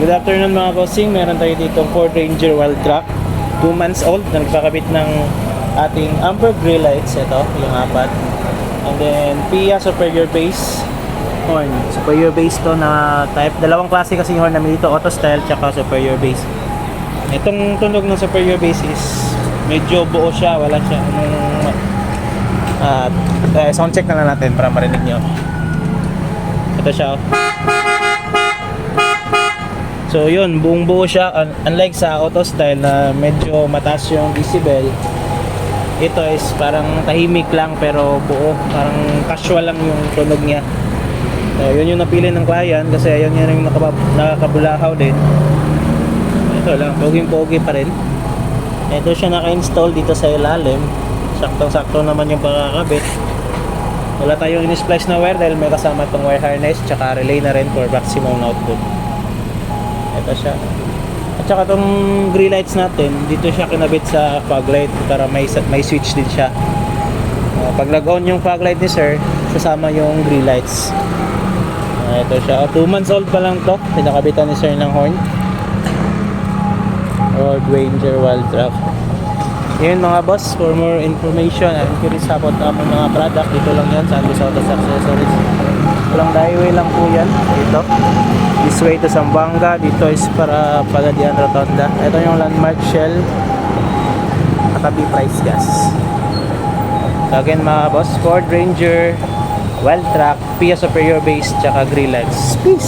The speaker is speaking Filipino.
Good afternoon mga bossing. Meron tayo dito Ford Ranger Wild Track 2 months old na nagpakabit ng ating amber grille lights. Ito, yung apat. And then PIA superior base horn. Superior base to na type. Dalawang klase kasi yung horn namin dito, auto style tsaka superior base. Itong tunog ng superior base is medyo buo siya, wala siya sound check na lang natin para marinig nyo. Ito siya. So yun, buong buo siya. Unlike sa auto style na medyo mataas yung decibel, ito is parang tahimik lang pero buo, parang casual lang yung tunog niya. So yun yung napili ng client kasi ayun yun yung nakakabulahaw din. Ito lang, poging-pogi pa rin. Ito siya naka-install dito sa ilalim. Saktong-sakto naman yung pagkakabit. Wala tayong in-splice na wire dahil may kasama itong wire harness tsaka relay na rin for maximum output. Ito siya. At saka itong grille lights natin, dito siya kinabit sa fog light para may switch din siya. Pag nag-on yung fog light ni sir, kasama yung grille lights. Ito siya. 2 months old pa lang to. Pinakabitan ni sir ng horn. Ford Ranger Wild Track. Yun mga boss, for more information and curious about among mga product, dito lang yan sa Andes Autos Accessories. Walang highway lang po yan dito. This way to Zamboanga, dito is para Pagadian Rotonda. Ito yung landmark Shell katabi Price Gas. So again mga boss, Ford Ranger Wild Track, PIA superior base tsaka grille lights. Peace!